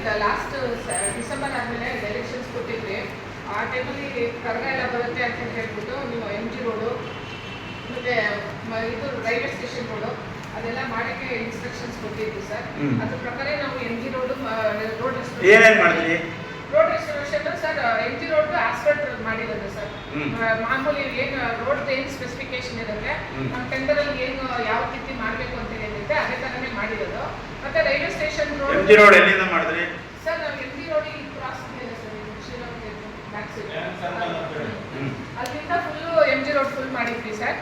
ಈಗ last December ಆದಮೇಲೆ directions ಕೊಟ್ಟಿದ್ವಿ. ಆ ಟೈಮಲ್ಲಿ ಕರ್ಗ ಎಲ್ಲ ಬರುತ್ತೆ ಅಂತ ಹೇಳ್ಬಿಟ್ಟು ನೀವು MG ರೋಡು ಮತ್ತು ಇದು ರೈಲ್ವೆ ಸ್ಟೇಷನ್ ರೋಡು ಅದೆಲ್ಲ ಮಾಡೋಕ್ಕೆ ಇನ್ಸ್ಟ್ರಕ್ಷನ್ಸ್ ಕೊಟ್ಟಿದ್ವಿ ಸರ್. ಅದ್ರ ಪ್ರಕಾರ ನಾವು MG road road road restoration sir. MG road asphalt ಮಾಡಿರೋದು ಸರ್. ಮಾಮೂಲಿ ಏನು ರೋಡ್ ಏನು ಸ್ಪೆಸಿಫಿಕೇಶನ್ ಇರುತ್ತೆ, ನಮ್ಮ ಟೆಂಡರಲ್ಲಿ ಏನು ಯಾವ ರೀತಿ ಮಾಡಬೇಕು ಅಂತ ಹೇಳಿದ್ರೆ ಅದೇ ಥರನೇ ಮಾಡಿರೋದು. ಮತ್ತೆ ರೈಲ್ವೆ ಸ್ಟೇಷನ್ ರೋಡ್ ಎಲ್ಲಿಂದ ಮಾಡಿದ್ರಿ ಸರ್? ನಾವು MG ರೋಡ್ ಈ ಕ್ರಾಸ್ ಇದೆ ಸರ್, ಅಲ್ಲಿಂದ ಫುಲ್ MG ರೋಡ್ ಫುಲ್ ಮಾಡಿದ್ವಿ ಸರ್.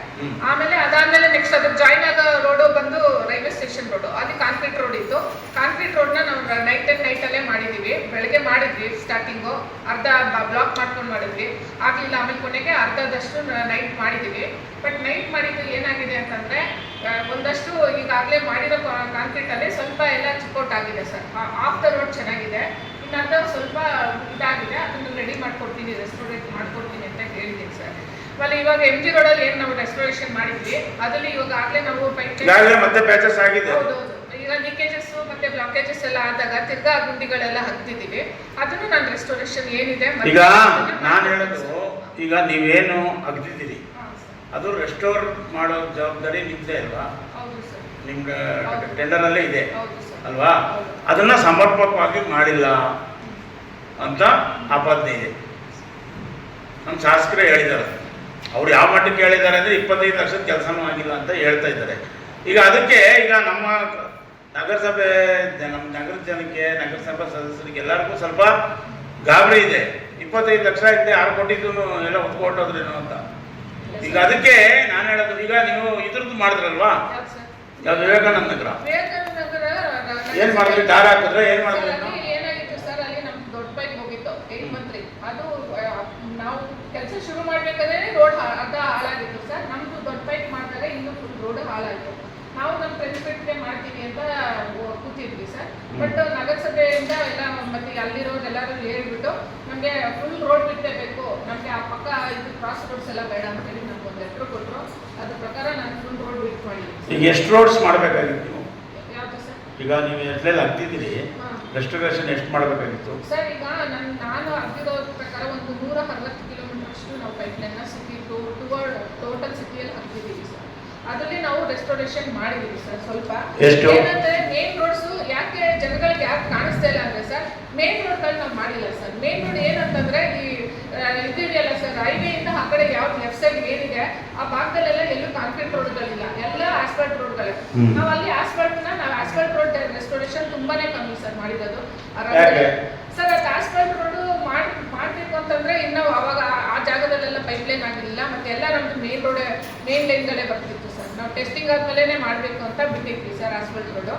ಆಮೇಲೆ ಅದಾದ್ಮೇಲೆ ನೆಕ್ಸ್ಟ್ ಅದ್ರ ಜಾಯಿನ್ ಆಗೋ ರೋಡು ಬಂದು ರೈಲ್ವೆ ಸ್ಟೇಷನ್ ರೋಡು. ಅದು ಕಾಂಕ್ರೀಟ್ ರೋಡ್ ಇತ್ತು. ಕಾಂಕ್ರೀಟ್ ರೋಡ್ನ ನಾವು ನೈಟಲ್ಲೇ ಮಾಡಿದ್ದೀವಿ. ಬೆಳಗ್ಗೆ ಮಾಡಿದ್ವಿ ಸ್ಟಾರ್ಟಿಂಗು, ಅರ್ಧ ಬ್ಲಾಕ್ ಮಾಡ್ಕೊಂಡು ಮಾಡಿದ್ವಿ, ಆಗಲಿಲ್ಲ. ಆಮೇಲೆ ಕೊನೆಗೆ ಅರ್ಧದಷ್ಟು ನೈಟ್ ಮಾಡಿದ್ದೀವಿ. ಬಟ್ ನೈಟ್ ಮಾಡಿದ್ದು ಏನಾಗಿದೆ ಅಂತಂದರೆ ಒಂದಷ್ಟು ಈಗಾಗಲೇ ಮಾಡಿರೋ ಕಾಂಕ್ರೀಟಲ್ಲಿ ಸ್ವಲ್ಪ ಎಲ್ಲ ಚಿಕ್ಕೋಟ್ ಆಗಿದೆ ಸರ್. ಆಫ್ ದ ರೋಡ್ ಚೆನ್ನಾಗಿದೆ, ಇನ್ನರ್ಧ ಸ್ವಲ್ಪ ಇದಾಗಿದೆ. ಅದನ್ನು ರೆಡಿ ಮಾಡ್ಕೊಡ್ತೀನಿ, ರೆಸ್ಟೋರೇಟ್ ಮಾಡ್ಕೊಡ್ತೀನಿ ಅಂತ ಹೇಳಿದ್ದೀನಿ ಸರ್. ಆಮೇಲೆ ಇವಾಗ MG ರೋಡಲ್ಲಿ ಏನು ನಾವು ರೆಸ್ಟೋರೇಷನ್ ಮಾಡಿದ್ವಿ ಅದರಲ್ಲಿ ಇವಾಗ ಆಗಲೇ ನಾವು ಮತ್ತೆ ಪ್ಯಾಚಸ್ ಆಗಿದೆ. ಹೌದು, ಈಗ ಲೀಕೇಜಸ್ ಮತ್ತೆ ಬ್ಲಾಕೇಜಸ್ ಎಲ್ಲ ಆದಾಗ ತಿರ್ಗಾ ಗುಂಡಿಗಳೆಲ್ಲ ಹತ್ತಿದ್ದೀವಿ. ಅದನ್ನು ನಾನು ರೆಸ್ಟೋರೇಷನ್ ಏನಿದೆ ಈಗ ನಾನು ಹೇಳೋದು, ಈಗ ನೀವೇನು ಅಗ್ದಿದ್ದೀರಿ ಅದು ರೆಸ್ಟೋರ್ ಮಾಡೋ ಜವಾಬ್ದಾರಿ ನಿಮ್ದೇ ಅಲ್ವಾ? ನಿಮ್ಗೆ ಟೆಂಡರಲ್ಲೇ ಇದೆ ಅಲ್ವಾ? ಅದನ್ನ ಸಮರ್ಪಕವಾಗಿ ಮಾಡಿಲ್ಲ ಅಂತ ಆಪಾದನೆ ಇದೆ. ನಮ್ಮ ಶಾಸಕರೇ ಹೇಳಿದ್ದಾರೆ. ಅವ್ರು ಯಾವ ಮಟ್ಟಕ್ಕೆ ಹೇಳಿದ್ದಾರೆ ಅಂದರೆ 25 ಲಕ್ಷದ ಕೆಲಸನೂ ಆಗಿಲ್ಲ ಅಂತ ಹೇಳ್ತಾ ಇದ್ದಾರೆ. ಈಗ ಅದಕ್ಕೆ ಈಗ ನಮ್ಮ ನಗರಸಭೆ ನಮ್ಮ ನಗರ ಜನಕ್ಕೆ, ನಗರಸಭಾ ಸದಸ್ಯರಿಗೆ ಎಲ್ಲರಿಗೂ ಸ್ವಲ್ಪ ಗಾಬರಿ ಇದೆ. 25 ಲಕ್ಷ ಇದ್ದೆ 6 ಕೋಟಿಗೂ ಎಲ್ಲ ಒತ್ಕೊಂಡೋದ್ರೇನು ಅಂತ. ಈಗ ಅದಕ್ಕೆ ನಾನು ಹೇಳೋದು, ಈಗ ನೀವು ಇದ್ರದ್ದು ಮಾಡಿದ್ರಲ್ವಾ, ಯಾವ್ದು ವಿವೇಕಾನಂದ ನಗರ ಏನ್ ಮಾಡಿದ್ರಿ? ದಾರ ಹಾಕಿದ್ರೆ ಏನ್ ಮಾಡಿದ್ರಿ? ಏನಾಗಿತ್ತು ಸರ್, ಅಲ್ಲಿ ನಮ್ದು ದೊಡ್ಡ ಬೈಕ್ ಹೋಗಿತ್ತು 8 ಮಂತ್ರಿ. ಅದು ನಾವು ಕೆಲಸ ಶುರು ಮಾಡ್ಬೇಕಾದ್ರೆ ರೋಡ್ ಅರ್ಧ ಹಾಳಾಗಿತ್ತು ಸರ್. ನಮ್ದು ದೊಡ್ಡ ಬೈಕ್ ಮಾಡಿದಾಗ ಇನ್ನೂ ಫುಲ್ ರೋಡ್ ಹಾಳಾಗಿತ್ತು. ನಾವು ನಮ್ಮ ಪ್ರಿನ್ಸಿಪಲ್ಗೆ ಮಾಡ್ತೀವಿ ಅಂತ ಕೂತಿದ್ವಿ ಸರ್. ಬಟ್ ನಗರಸಭೆಯಿಂದ ಎಲ್ಲ ಮತ್ತೆ ಅಲ್ಲಿರೋರೆಲ್ಲರೂ ಹೇಳ್ಬಿಟ್ಟು ನಮಗೆ ಫುಲ್ ರೋಡ್ ಬಿಡಬೇಕು, ನಮಗೆ ಆ ಪಕ್ಕ ಇದು ಕ್ರಾಸ್ ರೋಡ್ಸ್ ಎಲ್ಲ ಬೇಡ ಅಂತೇಳಿ ನಮ್ಗೆ ಒಂದು ಲೆಟ್ರ್ ಕೊಟ್ಟರು. ಅದ್ರ ಪ್ರಕಾರ ನಾನು ಫುಲ್ ರೋಡ್ ಬಿಟ್ ಮಾಡಿದ್ದೀನಿ. ಈಗ ಎಷ್ಟು ರೋಡ್ಸ್ ಮಾಡಬೇಕಾಗಿತ್ತು ನೀವು? ಯಾವುದು ಸರ್? ಈಗ ನೀವು ಎಲ್ಲೆಲ್ಲ ಆಗ್ತಿದ್ದೀರಿ, ರೆಸ್ಟೋರೇಷನ್ ಎಷ್ಟು ಮಾಡಬೇಕಾಗಿತ್ತು ಸರ್? ಈಗ ನಾನು ಅಗ್ದಿರೋ ಪ್ರಕಾರ ಒಂದು 160 ಕಿಲೋಮೀಟರ್ ಅಷ್ಟು ನಾವು ಪೈಪ್ಲೈನ್ನ ಸಿಟಿ ಟೋಟಲ್ ಸಿಟಿಯಲ್ಲಿ ಹಾಕ್ತಿದ್ದೀವಿ ಸರ್. ಅದರಲ್ಲಿ ನಾವು ರೆಸ್ಟೋರೇಷನ್ ಮಾಡಿದ್ದೀವಿ ಸರ್. ಸ್ವಲ್ಪ ಏನಂದ್ರೆ ಮೇನ್ ರೋಡ್ಸು ಯಾಕೆ ಜನಗಳಿಗೆ ಯಾಕೆ ಕಾಣಿಸ್ತಾ ಇಲ್ಲ ಅಂದರೆ ಸರ್, ಮೇನ್ ರೋಡ್ಗಳು ನಾವು ಮಾಡಿಲ್ಲ ಸರ್. ಮೇನ್ ರೋಡ್ ಏನಂತಂದ್ರೆ ಈ ಇದೆಯಲ್ಲ ಸರ್, ಹೈವೇಯಿಂದ ಆ ಕಡೆ ಯಾವ್ದು ಲೆಫ್ಟ್ ಸೈಡ್ ಏನಿದೆ ಆ ಭಾಗದಲ್ಲೆಲ್ಲ ಎಲ್ಲೂ ಕಾಂಕ್ರೀಟ್ ರೋಡ್ಗಳಿಲ್ಲ, ಎಲ್ಲ ಆಸ್ಫಾಲ್ಟ್ ರೋಡ್ಗಳೇ. ನಾವು ಅಲ್ಲಿ ನಾವು ಆಸ್ಫಾಲ್ಟ್ ರೋಡ್ ರೆಸ್ಟೋರೇಷನ್ ತುಂಬಾನೇ ಕಮ್ಮಿ ಸರ್ ಮಾಡಿರೋದು ಸರ್. ಅದು ಆಸ್ಫಾಲ್ಟ್ ರೋಡ್ ಮಾಡಬೇಕು ಅಂತಂದ್ರೆ ಇನ್ನು ಅವಾಗ ಆ ಜಾಗದಲ್ಲೆಲ್ಲ ಪೈಪ್ಲೈನ್ ಆಗಿರಲಿಲ್ಲ, ಮತ್ತೆ ಎಲ್ಲ ನಮ್ದು ಮೇನ್ ಲೈನ್ಗಳೇ ಬರ್ತಿತ್ತು ಸರ್. ನಾವು ಟೆಸ್ಟಿಂಗ್ ಆದ್ಮೇಲೆ ಮಾಡಬೇಕು ಅಂತ ಬಿಟ್ಟಿದ್ವಿ ಸರ್ ಆಸ್ಫಾಲ್ಟ್ ರೋಡು.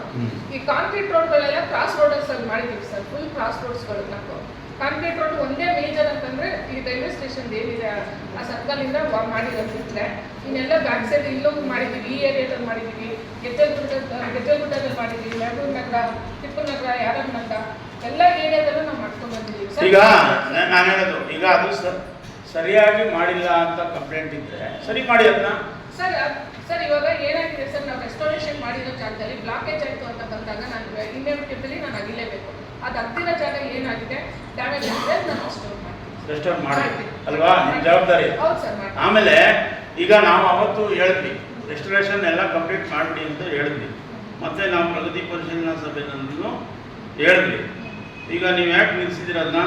ಈ ಕಾಂಕ್ರೀಟ್ ರೋಡ್ಗಳೆಲ್ಲ ಕ್ರಾಸ್ ರೋಡರ್ಸ್ ಅಲ್ಲಿ ಮಾಡಿದ್ವಿ ಸರ್, ಫುಲ್ ಕ್ರಾಸ್ ರೋಡ್ಸ್ಗಳು. ನಾವು ಕಾಂಕ್ರೀಟ್ ರೋಡ್ ಒಂದೇ ಮೇಜರ್ ಅಂತಂದ್ರೆ ಈ ರೈಲ್ವೆ ಸ್ಟೇಷನ್ ಏನಿದೆ ಆ ಸರ್ಕಲ್ ಇಂದ ಮಾಡಿರೋದಿದ್ರೆ, ಇನ್ನೆಲ್ಲ ಬ್ಯಾಕ್ ಸೈಡ್ ಇಲ್ಲೂ ಮಾಡಿದ್ದೀವಿ, ಈ ಏರಿಯಾದಲ್ಲಿ ಮಾಡಿದ್ದೀವಿ, ಗೆಜ್ಜಲಗುಡ್ಡದಲ್ಲಿ ಮಾಡಿದ್ದೀವಿ, ಮೆಹಬೂಬ್ ನಗರ, ಟಿಪ್ಪು ನಗರ, ಯಾದವ್ ನಗರ ಎಲ್ಲ ಏರಿಯಾದಲ್ಲೂ ನಾವು ಮಾಡ್ಕೊಂಡು ಬಂದಿದ್ದೀವಿ ಸರ್. ಈಗ ನಾನು ಹೇಳೋದು, ಈಗ ಅದು ಸರಿಯಾಗಿ ಮಾಡಿಲ್ಲ ಅಂತ ಕಂಪ್ಲೇಂಟ್ ಇದ್ರೆ ಸರಿ ಮಾಡಿ ಅದನ್ನ ಸರ್. ಇವಾಗ ಏನಾಗಿದೆ ಸರ್, ನಾವು ರೆಸ್ಟೋರೇಷನ್ ಮಾಡಿರೋ ಜಾಗದಲ್ಲಿ ಬ್ಲಾಕೇಜ್ ಆಯಿತು ಅಂತ ಬಂದಾಗ ನಾನು ಇನ್ಎವಿಟಬಲಿ ನಾನು ಅಗಿಲೇಬೇಕು. ಅದು ಹತ್ತಿರ ಜಾಗ ಏನಾಗಿದೆ ಡ್ಯಾಮೇಜ್ ಆಗಿದೆ ನಾನು ರೆಸ್ಟೋರ್ ಮಾಡಿ ಅಲ್ವಾ, ನಿಮ್ಮ ಜವಾಬ್ದಾರಿ. ಹೌದು ಸರ್. ಆಮೇಲೆ ಈಗ ನಾವು ಅವತ್ತು ಹೇಳಿದ್ವಿ ರೆಸ್ಟೋರೇಷನ್ ಎಲ್ಲ ಕಂಪ್ಲೀಟ್ ಮಾಡಿಬಿಡಿ ಅಂತ ಹೇಳಿದ್ವಿ. ಮತ್ತೆ ನಾವು ಪ್ರಗತಿ ಪರಿಶೀಲನಾ ಸಭೆಯನ್ನು ಹೇಳಿದ್ವಿ. ಈಗ ನೀವು ಯಾಕೆ ನಿಲ್ಲಿಸಿದ್ದೀರ ಅದನ್ನ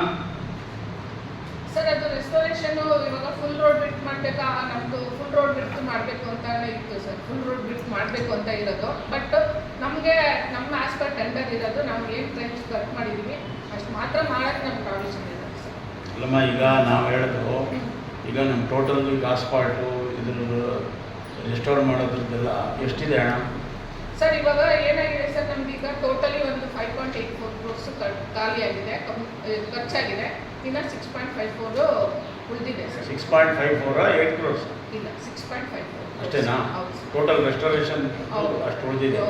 ಸರ್? ಅದು ರೆಸ್ಟೋರೇಷನ್ ಇವಾಗ ಫುಲ್ ರೋಡ್ ಬಿಟ್ ಮಾಡಬೇಕಾ, ನಮ್ದು ಫುಲ್ ರೋಡ್ ಬಿಟ್ ಮಾಡಬೇಕು ಅಂತ ಇತ್ತು ಸರ್. ಫುಲ್ ರೋಡ್ ಬಿಟ್ ಮಾಡಬೇಕು ಅಂತ ಇರೋದು. ಬಟ್ ನಮಗೆ ನಮ್ಮ ಆಸ್ ಪರ್ ಟೆಂಡರ್ ಇರೋದು ನಾವು ಏನು ಟ್ರೆಂಚ್ ಕಟ್ ಮಾಡಿದ್ದೀವಿ ಅಷ್ಟು ಮಾತ್ರ ಮಾಡೋಕ್ಕೆ ನಮ್ಮ ಪ್ರಾವಿಷನ್ ಇದೆ ಸರ್. ಅಲ್ಲಮ್ಮ, ಈಗ ನಾವು ಹೇಳೋದು, ಈಗ ನಮ್ಮ ಟೋಟಲ್ ಈಗ ಆಸ್ಪಾಲ್ಟು ಇದ್ರ ರೆಸ್ಟೋರ್ ಮಾಡೋದ್ರದ್ದೆಲ್ಲ ಎಷ್ಟಿದೆ ಹಣ ಸರ್? ಇವಾಗ ಏನಾಗಿದೆ ಸರ್, ನಮ್ದು ಈಗ ಟೋಟಲಿ ಒಂದು 5.84 ಕ್ರೋರ್ಸ್ ಖಾಲಿಯಾಗಿದೆ, ಖರ್ಚಾಗಿದೆ. ಇನ್ನು 6.54 ಉಳಿದಿದೆ ಸರ್. 6.54 8 ಕ್ರೋರ್ಸ್ ಇಲ್ಲ, 6.54 ಅಷ್ಟೇನಾ? ಟೋಟಲ್ ರೆಸ್ಟೋರೇಷನ್ ಅಷ್ಟು ಉಳಿದಿದೆ.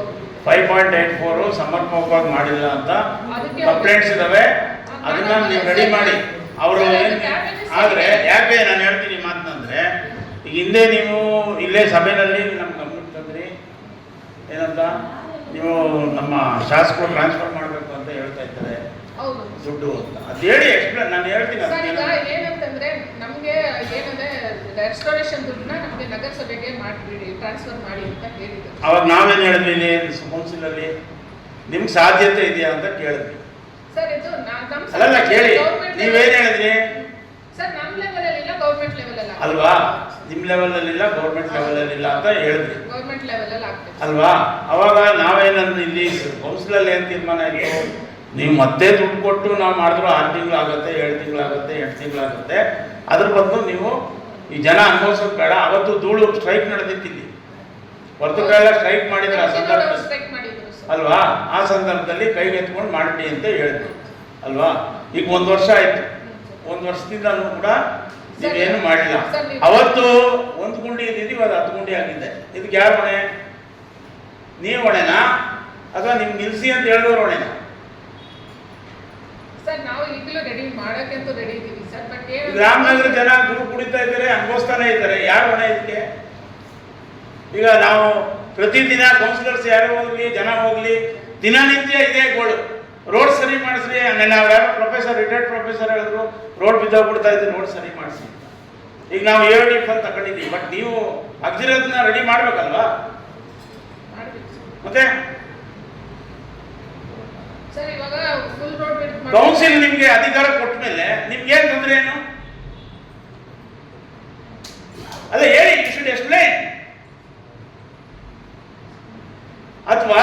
5.84 ಸಮರ್ಪಕವಾಗಿ ಮಾಡಿಲ್ಲ ಅಂತ ಕಂಪ್ಲೇಂಟ್ಸ್ ಇದಾವೆ. ಅದನ್ನ ನೀವು ರೆಡಿ ಮಾಡಿ. ಅವರು ಆದರೆ ಯಾಕೆ ನಾನು ಹೇಳ್ತೀನಿ ಮಾತಂದ್ರೆ, ಈಗ ಹಿಂದೆ ನೀವು ಇಲ್ಲೇ ಸಭೆಯಲ್ಲಿ ನಮ್ಮ ಗಮನಕ್ಕೆ ತಂದ್ರಿ ಏನಂತ, ನೀವು ನಮ್ಮ ಶಾಸಕರು ಟ್ರಾನ್ಸ್ಫರ್ ಮಾಡಬೇಕು ಅಂತ ಹೇಳ್ತಾ ಇದ್ದಾರೆ. ದುಡ್ಡು ಅಂತ ಅದು ಹೇಳಿ ಎಕ್ಸ್ಪ್ಲೇನ್ ನಾನು ಹೇಳ್ತೀನಿ ಸರ್ ಈಗ ಅದನ್ನ. ಏನಂತಂದ್ರೆ ನಮ್ಗೆ ಏನಂದ್ರೆ ರೆಸ್ಟೋರೇಷನ್ ದುಡ್ಡನ್ನ ನಮ್ಗೆ ನಗರಸಭೆಗೆ ಮಾಡಿಬಿಡಿ ಟ್ರಾನ್ಸ್ಫರ್ ಮಾಡಿ ಅಂತ ಹೇಳಿದ್ರು. ಅವಾಗ ನಾವೇನು ಹೇಳಿದ್ವಿ ಕೌನ್ಸಿಲಲ್ಲಿ ನಿಮ್ಗೆ ಸಾಧ್ಯತೆ ಇದೆಯಾ ಅಂತ ಕೇಳಿದ್ವಿ. ಸರ್ ಇದು ನಮ್ಮ ಅಲ್ಲಲ್ಲ ಕೇಳಿ ನೀವೇನು ಹೇಳಿದ್ರಿ ಸರ್ ನಮ್ಮ ಲೆವೆಲ್ ಅಲ್ಲಿ ಇಲ್ಲ ಗೌರ್ಮೆಂಟ್ ಲೆವೆಲ್ ಅಲ್ಲಿ ಅಲ್ವಾ, ನಿಮ್ಮ ಲೆವೆಲ್ ಅಲ್ಲಿ ಇಲ್ಲ ಗೌರ್ಮೆಂಟ್ ಲೆವೆಲ್ ಅಲ್ಲಿ ಇಲ್ಲ ಅಂತ ಹೇಳಿದ್ರಿ ಗೌರ್ಮೆಂಟ್ ಲೆವೆಲ್ ಅಲ್ಲಿ ಆಗ್ತದೆ ಅಲ್ವಾ. ಅವಾಗ ನಾವೇನಂದ್ರೆ ಇಲ್ಲಿ ಕೌನ್ಸಿಲಲ್ಲಿ ಏನು ತೀರ್ಮಾನ ಆಯಿತು, ನೀವು ಮತ್ತೆ ದುಡ್ಡು ಕೊಟ್ಟು ನಾವು ಮಾಡಿದ್ರು 6 ತಿಂಗಳಾಗುತ್ತೆ, 7 ತಿಂಗಳಾಗುತ್ತೆ, 8 ತಿಂಗಳಾಗುತ್ತೆ, ಅದ್ರ ಬದಲು ನೀವು ಈ ಜನ ಅನುಭವಿಸೋದು ಬೇಡ. ಅವತ್ತು ಧೂಳು ಸ್ಟ್ರೈಕ್ ನಡೆದಿತ್ತಿಲ್ಲಿ, ಹೊರತುಕಾಲ ಸ್ಟ್ರೈಕ್ ಮಾಡಿದ್ರೆ ಆ ಸಂದರ್ಭದಲ್ಲಿ ಸ್ಟ್ರೈಕ್ ಮಾಡಿದ್ರು ಸರ್ ಅಲ್ವಾ, ಆ ಸಂದರ್ಭದಲ್ಲಿ ಕೈಗೆತ್ಕೊಂಡು ಮಾಡಿ ಅಂತ ಹೇಳಿದ್ವಿ ಅಲ್ವಾ. ಈಗ 1 ವರ್ಷ ಆಯ್ತು, 1 ವರ್ಷದಿಂದ ಕೂಡ ನೀವೇನು ಮಾಡಿಲ್ಲ. ಅವತ್ತು 1 ಗುಂಡಿ ಇದ್ದಿದ್ದು ಇವಾಗ 10 ಗುಂಡಿ ಆಗಿದೆ. ಇದಕ್ಕೆ ಯಾರು ಹೊಣೆ? ನೀವು ಹೊಣೆನಾ ಅಥವಾ ನಿಮ್ಗೆ ನಿಲ್ಸಿ ಅಂತ ಹೇಳಿದವರು ಹೊಣೆನಾ? ಸರ್ ನಾವು ಈಗಲೂ ರೆಡಿ ಮಾಡಕ್ಕಂತೂ ರೆಡಿ ಇದೀವಿ ಸರ್. ಬಟ್ ಏನು ರಾಮನಗರ ಜನ ದುಡ್ಡು ಕುಡಿತಾ ಇದ್ದಾರೆ, ಅನುಭವಿಸ್ತಾನೆ ಇದ್ದಾರೆ. ಯಾರು ಹೊಣೆ ಇದಕ್ಕೆ? ಈಗ ನಾವು ಪ್ರತಿದಿನ ಕೌನ್ಸಿಲರ್ಸ್ ಯಾರು ಹೋಗ್ಲಿ, ಜನ ಹೋಗ್ಲಿ, ದಿನನಿತ್ಯ ಇದೇ ಗೋಳು, ರೋಡ್ ಸರಿ ಮಾಡಿಸ್ರಿ. ನಾವು ಯಾರೋ ಪ್ರೊಫೆಸರ್, ರಿಟೈರ್ಡ್ ಪ್ರೊಫೆಸರ್ ಹೇಳಿದ್ರು ರೋಡ್ ಬಿದ್ದೋಗ್ಬಿಡ್ತಾ ಇದ್ದು, ರೋಡ್ ಸರಿ ಮಾಡಿಸಿ. ಈಗ ನಾವು AOD ಫಂಡ್ ತಗೊಂಡಿದ್ದೀವಿ, ಬಟ್ ನೀವು ಅಗ್ದಿರೋದನ್ನ ರೆಡಿ ಮಾಡ್ಬೇಕಲ್ವಾ ಮಾಡ್ಬೇಕು ಸರ್. ಮತ್ತೆ ಸರ್ ಇವಾಗ ಫುಲ್ ರೋಡ್ ಬಿಡ್ ಕೌನ್ಸಿಲ್ ನಿಮ್ಗೆ ಅಧಿಕಾರ ಕೊಟ್ಟ ಮೇಲೆ ನಿಮ್ಗೆ ಏನ್ ತೊಂದರೆ ಏನು? ಅಲ್ಲ ಹೇಳಿ, ಯು ಶುಡ್ ಎಕ್ಸ್ಪ್ಲೇನ್. ಅಥವಾ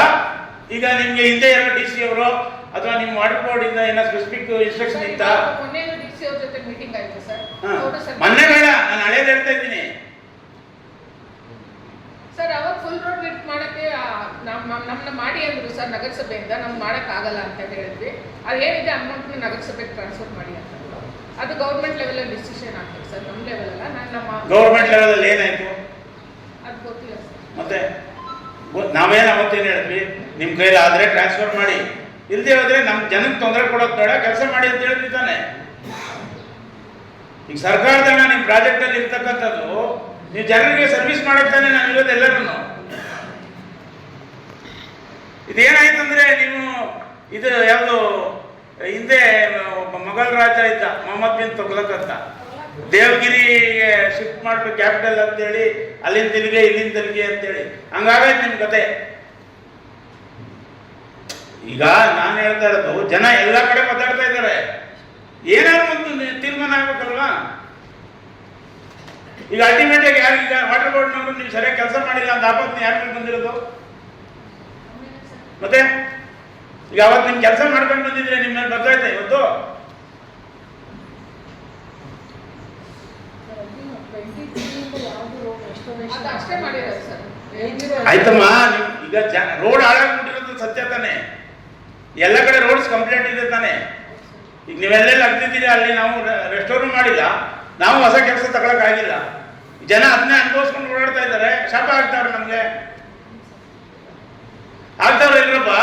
ಈಗ ನಿಮ್ಗೆ ಹಿಂದೆ ಏನೋ DC ಅವರು ಅಥವಾ ನಿಮ್ಮ ವಾಟರ್ ಬೋರ್ಡ್ ಇಂದ ಏನೋ ಸ್ಪೆಸಿಫಿಕ್ ಇನ್ಸ್ಟ್ರಕ್ಷನ್ ಇತ್ತಾ? ಮೊನ್ನೆ DC ಅವ್ರ ಜೊತೆ ಮೀಟಿಂಗ್ ಆಯ್ತು ಸರ್. ಮೊನ್ನೆ ಬೇಡ, ನಾನು ಹಳೇದು ಹೇಳ್ತಾ ಇದ್ದೀನಿ ಸರ್. ಅವಾಗ ಫುಲ್ ರೋಡ್ ಬಿಡ್ ಮಾಡಕ್ಕೆ ನಮ್ಮನ್ನ ಮಾಡಿ ಅಂದ್ರು ಸರ್ ನಗರಸಭೆಯಿಂದ. ನಮ್ಗೆ ಮಾಡಕ್ ಆಗಲ್ಲ ಅಂತ ಹೇಳಿದ್ವಿ. ಅದೇನಿದೆ ಅಮೌಂಟ್ ನಗರಸಭೆಗೆ ಟ್ರಾನ್ಸ್ಫರ್ ಮಾಡಿ ಅಂತ. ಅದು ಗೌರ್ಮೆಂಟ್ ಲೆವೆಲ್ ಅಲ್ಲಿ ಡಿಸಿಷನ್ ಆಗ್ತದೆ ಸರ್, ನಮ್ಮ ಲೆವೆಲ್ ಅಲ್ಲ. ನಮ್ಮ ಗೌರ್ಮೆಂಟ್ ಲೆವೆಲ್ ಅಲ್ಲಿ ಏನಾಯ್ತು ಅದು ಗೊತ್ತಿಲ್ಲ ಸರ್. ಮತ್ತೆ ನಾವೇನು ಅವತ್ತೇನು ಹೇಳಿದ್ವಿ, ನಿಮ್ಮ ಕೈಲಿ ಆದ್ರೆ ಟ್ರಾನ್ಸ್ಫರ್ ಮಾಡಿ, ಇಲ್ಲದೆ ಹೋದ್ರೆ ನಮ್ಮ ಜನಕ್ಕೆ ತೊಂದರೆ ಕೊಡೋದು ಬೇಡ, ಕೆಲಸ ಮಾಡಿ ಅಂತ ಹೇಳಿದ್ವಿ ತಾನೆ. ಈಗ ಸರ್ಕಾರದ ನಿಮ್ಮ ಪ್ರಾಜೆಕ್ಟ್ ಅಲ್ಲಿ ಇರ್ತಕ್ಕಂಥದ್ದು ನೀವು ಜನರಿಗೆ ಸರ್ವಿಸ್ ಮಾಡಕ್ ತಾನೆ ನಾವು ಇರೋದು ಎಲ್ಲರೂ. ಇದೇನಾಯ್ತು ಅಂದ್ರೆ ನೀವು ಇದು ಯಾವುದು ಹಿಂದೆ ಒಬ್ಬ ಮೊಘಲ್ ರಾಜ ಇದ್ದ, ಮೊಹಮ್ಮದ್ ಬಿನ್ ತುಘಲಕ್ ಅಂತ, ದೇವಗಿರಿಗೆ ಶಿಫ್ಟ್ ಮಾಡ್ಬೇಕು ಕ್ಯಾಪಿಟಲ್ ಅಂತೇಳಿ, ಅಲ್ಲಿಂದ ತೆಲಿಗೆ ಇಲ್ಲಿಂದ ತೆಲಿಗೆ ಅಂತೇಳಿ, ಹಂಗಾಗೈತೆ ನಿಮ್ ಕತೆ. ಈಗ ನಾನು ಹೇಳ್ತಾ ಇರೋದು, ಜನ ಎಲ್ಲ ಕಡೆ ಮಾತಾಡ್ತಾ ಇದ್ದಾರೆ, ಏನಾದ್ರು ಒಂದು ತೀರ್ಮಾನ ಆಗ್ಬೇಕಲ್ವಾ. ಈಗ ಅಲ್ಟಿಮೇಟ್ ಆಗಿ ಯಾರು, ಈಗ ವಾಟರ್ ಬೋರ್ಡ್ನವರು ನೀವು ಸರಿಯಾಗಿ ಕೆಲಸ ಮಾಡಿಲ್ಲ ಅಂತ ಆಪತ್ತು ಯಾರ ಮೇಲೆ ಬಂದಿರೋದು? ಮತ್ತೆ ಈಗ ಅವತ್ತು ನಿಮ್ ಕೆಲಸ ಮಾಡ್ಕೊಂಡು ಬಂದಿದ್ರೆ ನಿಮ್ಮ ಮೇಲೆ ಬರ್ತಾಯ್ತಾ ಇವತ್ತು? ಅಷ್ಟೇ ಮಾಡಿರೋದು ಸರ್. ಆಯ್ತಮ್ಮ, ಈಗ ರೋಡ್ ಹಾಳಾಗ್ಬಿಟ್ಟಿರೋದು ಸತ್ಯ ತಾನೆ. ಎಲ್ಲ ಕಡೆ ರೋಡ್ಸ್ ಕಂಪ್ಲೀಟ್ ಇದೆ ತಾನೆ. ಈಗ ನೀವೆಲ್ಲೆಲ್ಲ ಆಗ್ತಿದ್ದೀರಿ, ಅಲ್ಲಿ ನಾವು ರೆಸ್ಟೋರ್ ಮಾಡಿಲ್ಲ, ನಾವು ಹೊಸ ಕೆಲಸ ತಗೊಳಕ್ ಆಗಿಲ್ಲ. ಜನ ಅದನ್ನೇ ಅನುಭವಿಸ್ಕೊಂಡು ಓಡಾಡ್ತಾ ಇದ್ದಾರೆ. ಶಾಪ ಆಗ್ತಾವ್ರೆ ನಮ್ಗೆ, ಆಗ್ತಾವ್ರ ಇಲ್ರಪ್ಪ?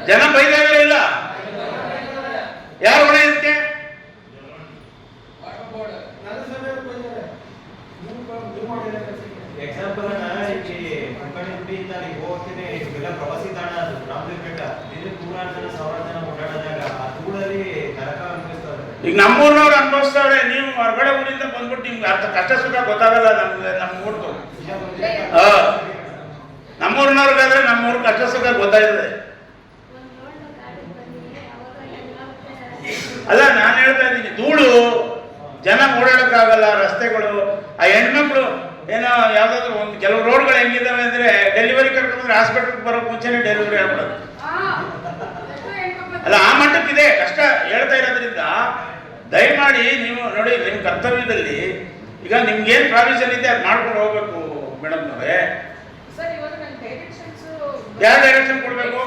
ಜನ ಬೈದಾಗಲೇ ಇಲ್ಲ, ಯಾರು ಹೊಣೆ ಇದಕ್ಕೆ? ಎಕ್ಸಾಂಪಲ್ ಹೋಗ್ತೀನಿ, ಇವೆಲ್ಲ ಪ್ರವಾಸಿ ತಾಣ ಅದು ರಾಮದೇವ್ಪೇಟ, ದಿನಕ್ಕೆ 100 ಜನ 1000 ಜನ ಓಡಾಡಿದಾಗ ಆ ಧೂಳಲ್ಲಿ ನರಕ ಅನ್ಪಿಸ್ತಾರೆ. ಈಗ ನಮ್ಮೂರ್ನವ್ರು ಅನುಭವಿಸ್ತಾವ್ರೆ. ನೀವು ಹೊರಗಡೆ ಊರಿಂದ ಬಂದ್ಬಿಟ್ಟು ನಿಮ್ಗೆ ಅರ್ಥ ಕಷ್ಟ ಸುಖ ಗೊತ್ತಾಗಲ್ಲ. ನಮ್ಮ ಊರ್ದು ನಮ್ಮೂರ್ನವ್ರಿಗಾದ್ರೆ ನಮ್ಮೂರ್ ಕಷ್ಟ ಸುಖ ಗೊತ್ತಾಯ್ತದೆ. ಅಲ್ಲ, ನಾನು ಹೇಳ್ತಾ ಇದ್ದೀನಿ, ಧೂಳು ಜನ ಓಡಾಡಕ್ಕಾಗಲ್ಲ, ರಸ್ತೆಗಳು. ಆ ಹೆಣ್ಮಕ್ಳು ಏನೋ ಯಾವ್ದಾದ್ರು ಒಂದು ಕೆಲವು ರೋಡ್ಗಳು ಹೆಂಗಿದಾವೆ ಅಂದ್ರೆ, ಡೆಲಿವರಿ ಕರ್ಕೊಂಡ್ರೆ ಹಾಸ್ಪಿಟಲ್ಗೆ ಬರೋಕೆ ಮುಂಚೆನೆ ಡೆಲಿವರಿ ಆಗ್ಬಿಡೋದು. ಅಲ್ಲ, ಆ ಮಟ್ಟಕ್ಕಿದೆ ಕಷ್ಟ. ಹೇಳ್ತಾ ಇರೋದ್ರಿಂದ ದಯಮಾಡಿ ನೀವು ನೋಡಿ, ನಿಮ್ಮ ಕರ್ತವ್ಯದಲ್ಲಿ ಈಗ ನಿಮ್ಗೇನು ಪ್ರಾವಿಷನ್ ಇದೆ ಅದು ಮಾಡ್ಕೊಂಡು ಹೋಗ್ಬೇಕು ಮೇಡಮ್ ಅವರೇ. ಯಾವ ಡೈರೆಕ್ಷನ್ ಕೊಡ್ಬೇಕು?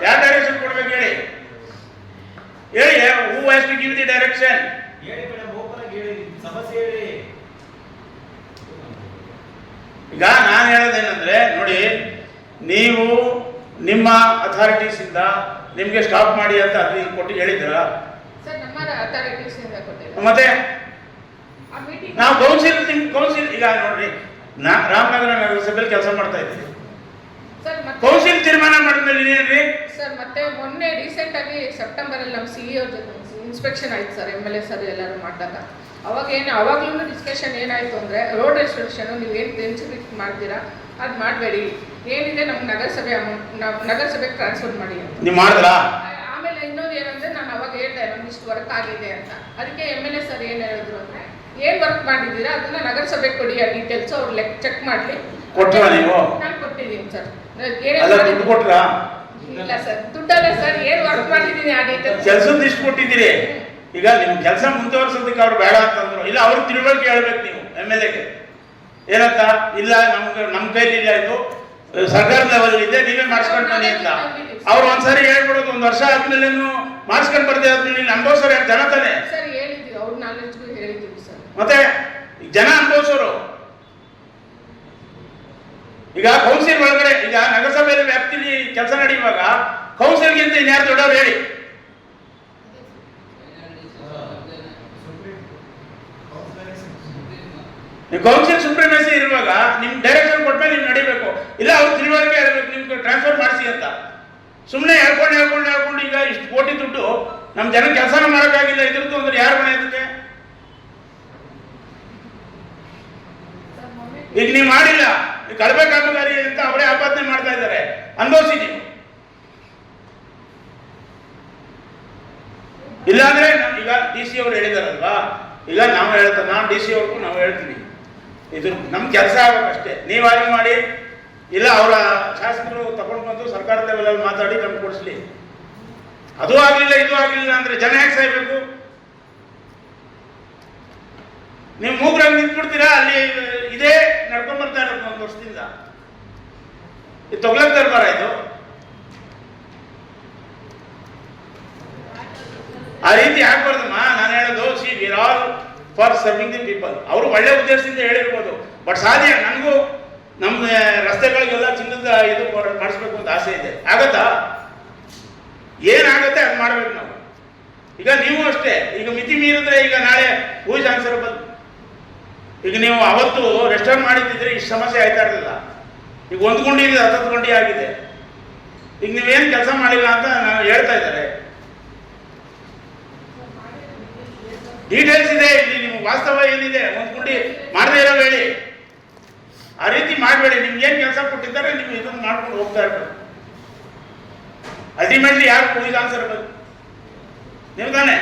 ಯಾವ ಡೈರೆಕ್ಷನ್ ಕೊಡ್ಬೇಕು ಹೇಳಿ ಹೇಳಿ. Who has to give the direction? ಹೇಳಿ ಮೇಡಮ್, ಓಪನ್ ಆಗಿ ಹೇಳಿ, ಸಮಸ್ಯೆ ಹೇಳಿ. ಈಗ ನಾನು ಹೇಳೋದೇನಂದ್ರೆ, ನೋಡಿ, ನೀವು ನಿಮ್ಮ ಅಥಾರಿಟೀಸ್ ಇಂದ ನಿಮ್ಗೆ ಸ್ಟಾಪ್ ಮಾಡಿ ಅಂತ ಅಲ್ಲಿ ಕೊಟ್ಟು ಹೇಳಿದ್ದೀರಾ? ಮತ್ತೆ ನಾವು ಕೌನ್ಸಿಲ್ ಈಗ ನೋಡ್ರಿ, ರಾಮನಗರ ನಗರಸಭೆಯಲ್ಲಿ ಕೆಲಸ ಮಾಡ್ತಾ ಇದ್ದೀವಿ. ಕೌನ್ಸಿಲ್ ತೀರ್ಮಾನ ಮಾಡಿದ್ಮೇಲೆ ಏನ್ರಿ? ಸರ್ ಮತ್ತೆ ಮೊನ್ನೆ ರೀಸೆಂಟಾಗಿ ಸೆಪ್ಟೆಂಬರಲ್ಲಿ ನಮ್ಮ CEO ಇನ್ಸ್ಪೆಕ್ಷನ್ ಆಯ್ತು ಸರ್, MLA ಸರ್ ಎಲ್ಲರೂ ಮಾಡಿದಾಗ. ಅವಾಗ್ಲೂ ಡಿಸ್ಕಷನ್ ಏನಾಯಿತು ಅಂದರೆ ರೋಡ್ ರೆಸ್ಟ್ರಿಕ್ಷನ್ ನೀವೇನು ಡೆನ್ಸಿಫಿಕ್ ಮಾಡ್ತೀರಾ ಅದು ಮಾಡಬೇಡಿ, ಏನಿದೆ ನಮ್ಗೆ ನಗರಸಭೆಗೆ ಟ್ರಾನ್ಸ್ಫರ್ ಮಾಡಿ ಅಂತ. ನೀವು ಮಾಡಿದ್ರಾ? ಆಮೇಲೆ ಇನ್ನೊಂದು ಏನಂದರೆ ನಾನು ಅವಾಗ ಹೇಳ್ದೆ ನಮ್ಗಿಷ್ಟು ವರ್ಕ್ ಆಗಿದೆ ಅಂತ. ಅದಕ್ಕೆ MLA ಸರ್ ಏನು ಹೇಳಿದ್ರು ಅಂದರೆ ಏನು ವರ್ಕ್ ಮಾಡಿದ್ದೀರಾ ಅದನ್ನು ನಗರಸಭೆಗೆ ಕೊಡಿ, ಆ ಡೀಟೇಲ್ಸ್ ಅವ್ರು ಚೆಕ್ ಮಾಡಲಿ. ಕೊಟ್ಟರಾ ನೀವು? ನಾನು ಕೊಟ್ಟಿದ್ದೀನಿ ಸರ್. ದುಡ್ಡು ಕೊಟ್ರಾ? ಇಲ್ಲ ಸರ್, ದುಡ್ಡಲ್ಲ ಸರ್, ಏನು ವರ್ಕ್ ಮಾಡಿದ್ದೀನಿ ಆ ಡೀಟೇಲ್ಸ್. ಕೆಲಸದ ಇಷ್ಟು ಕೊಟ್ಟಿದ್ದೀರಿ. ಈಗ ನಿಮ್ಮ ಕೆಲಸ ಮುಂದುವರ್ಸೋದಕ್ಕೆ ಅವ್ರು ಬೇಡ ಅಂತಂದ್ರು, ಇಲ್ಲ ಅವ್ರು ತಿಳುವಳಿಕೆ ಹೇಳ್ಬೇಕು ನೀವು MLAಗೆ ಏನಂತ, ಇಲ್ಲ ನಮ್ಮ ಕೈಲಿ ಇಲ್ಲ, ಇದು ಸರ್ಕಾರ ಲೆವೆಲ್ ಇದೆ, ನೀವೇ ಮಾಡಿಸ್ಕೊಂಡು ಬನ್ನಿ ಅಂತ. ಅವ್ರು ಒಂದ್ಸರಿ ಹೇಳ್ಬಿಡೋದು, 1 ವರ್ಷ ಆದ್ಮೇಲೆ ಮಾಡಿಸ್ಕೊಂಡು ಬರ್ದೇ ಆದ್ಮೇಲೆ ಇಲ್ಲಿ ಅನುಭವಿಸೋರು ಜನ ತಾನೆ ಸರ್. ಹೇಳಿದ್ದೀವಿ, ಅವ್ರ ನಾಲೆಜ್ಗೂ ಹೇಳಿದ್ದೀವಿ ಸರ್. ಮತ್ತೆ ಜನ ಅನುಭವಿಸೋರು. ಈಗ ಕೌನ್ಸಿಲ್ ಒಳಗಡೆ, ಈಗ ನಗರಸಭೆಯಲ್ಲಿ ವ್ಯಾಪ್ತಿಲಿ ಕೆಲಸ ನಡೆಯುವಾಗ ಕೌನ್ಸಿಲ್ಗಿಂತ ಇನ್ಯಾರು ದೊಡ್ಡವ್ರು ಹೇಳಿ? ಕೌನ್ಸಿಲ್ ಸುಪ್ರೀಮೇಸಿ ಇರುವಾಗ ನಿಮ್ ಡೈರೆಕ್ಷನ್ ಕೊಟ್ಮೇಲೆ ನೀವು ನಡಿಬೇಕು, ಇಲ್ಲ ಅವ್ರು ತಿಳುವಳಿಕೆ ಇರಬೇಕು ನಿಮ್ಗೆ ಟ್ರಾನ್ಸ್ಫರ್ ಮಾಡಿಸಿ ಅಂತ. ಸುಮ್ಮನೆ ಹೇಳ್ಕೊಂಡು ಈಗ ಇಷ್ಟು ಕೋಟಿ ದುಡ್ಡು ನಮ್ಮ ಜನ ಕೆಲಸನ ಮಾಡೋಕ್ಕಾಗಿಲ್ಲ, ಇದ್ರದ್ದು ಅಂದ್ರೆ ಯಾರು ಮನೆ ಇದಕ್ಕೆ? ಈಗ ನೀವು ಮಾಡಿಲ್ಲ, ಕಳಪೆ ಕಾಮಗಾರಿ ಅಂತ ಅವರೇ ಆಪಾದನೆ ಮಾಡ್ತಾ ಇದ್ದಾರೆ, ಅನುಭವಿಸಿ ನೀವು. ಇಲ್ಲಾಂದ್ರೆ ಈಗ DC ಅವ್ರು ಹೇಳಿದಾರಲ್ವಾ, ಈಗ ನಾವು ನಾನು DC ಅವ್ರಿಗೂ ನಾವು ಹೇಳ್ತೀವಿ, ಇದು ನಮ್ಮ ಕೆಲಸ ಆಗಬೇಕಷ್ಟೇ. ನೀವು ಆಗಿ ಮಾಡಿ, ಇಲ್ಲ ಅವರ ಶಾಸಕರು ತಗೊಂಡು ಬಂದು ಸರ್ಕಾರ ಲೆವೆಲಲ್ಲಿ ಮಾತಾಡಿ ನಮ್ಗೆ ಕೊಡಿಸ್ಲಿ. ಅದು ಆಗಲಿಲ್ಲ ಇದು ಆಗಲಿಲ್ಲ ಅಂದ್ರೆ ಜನ ಯಾಕೆ ಸಾಯ್ಬೇಕು? ನೀವು ಮೂಗ್ರಾಗಿ ನಿಂತ್ಬಿಡ್ತೀರಾ, ಅಲ್ಲಿ ಇದೇ ನಡ್ಕೊಂಡ್ ಬರ್ತಾ ಇರೋದು 1 ವರ್ಷದಿಂದ. ಇದು ತೊಗ್ಲಕ್ ದರ್ಬಾರ ಇದು. ಆ ರೀತಿ ಆಗ್ಬಾರ್ದಮ್ಮ. ನಾನು ಹೇಳೋದು, C we are all for serving the people. ಅವರು ಒಳ್ಳೆ ಉದ್ದೇಶದಿಂದ ಹೇಳಿರ್ಬೋದು, ಬಟ್ ಸಾಧ್ಯ ನನಗೂ ನಮ್ಮ ರಸ್ತೆಗಳಿಗೆಲ್ಲ ಚಿನ್ನದ ಇದು ಮಾಡಿಸ್ಬೇಕು ಅಂತ ಆಸೆ ಇದೆ. ಆಗತ್ತಾ? ಏನಾಗುತ್ತೆ ಅದು ಮಾಡ್ಬೇಕು ನಾವು. ಈಗ ನೀವು ಅಷ್ಟೇ, ಈಗ ಮಿತಿ ಮೀರಿದ್ರೆ ಈಗ ನಾಳೆ ಹೂಸ್ ಆನ್ಸರಬಲ್. ಈಗ ನೀವು ಅವತ್ತು ರೆಸ್ಟೋರ್ ಮಾಡಿದ್ದಿದ್ರೆ ಇಷ್ಟು ಸಮಸ್ಯೆ ಆಯ್ತಾ ಇರಲಿಲ್ಲ. ಈಗ 1 ಗುಂಡಿ 10 ಗುಂಡಿ ಆಗಿದೆ. ಈಗ ನೀವೇನು ಕೆಲಸ ಮಾಡಿಲ್ಲ ಅಂತ ನಾನು ಹೇಳ್ತಾ ಇದ್ದಾರೆ. ಡೀಟೇಲ್ಸ್ ಇದೆ ಇಲ್ಲಿ, ನಿಮ್ಮ ವಾಸ್ತವ ಏನಿದೆ 1 ಗುಂಡಿ ಮಾಡದೇ ಇರೋ ಹೇಳಿ. ಆ ರೀತಿ ಮಾಡಬೇಡಿ. ನಿಮ್ಗೆ ಏನು ಕೆಲಸ ಕೊಟ್ಟಿದ್ದಾರೆ ನೀವು ಇದನ್ನು ಮಾಡ್ಕೊಂಡು ಹೋಗ್ತಾ ಇರ್ಬೇಕು. ಅಲ್ಟಿಮೇಟ್ಲಿ ಯಾರು ಹೂ ಇಸ್ ಆನ್ಸರಬಲ್? ನೀವು ತಾನೆ,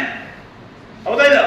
ಹೌದಾ ಇಲ್ಲ?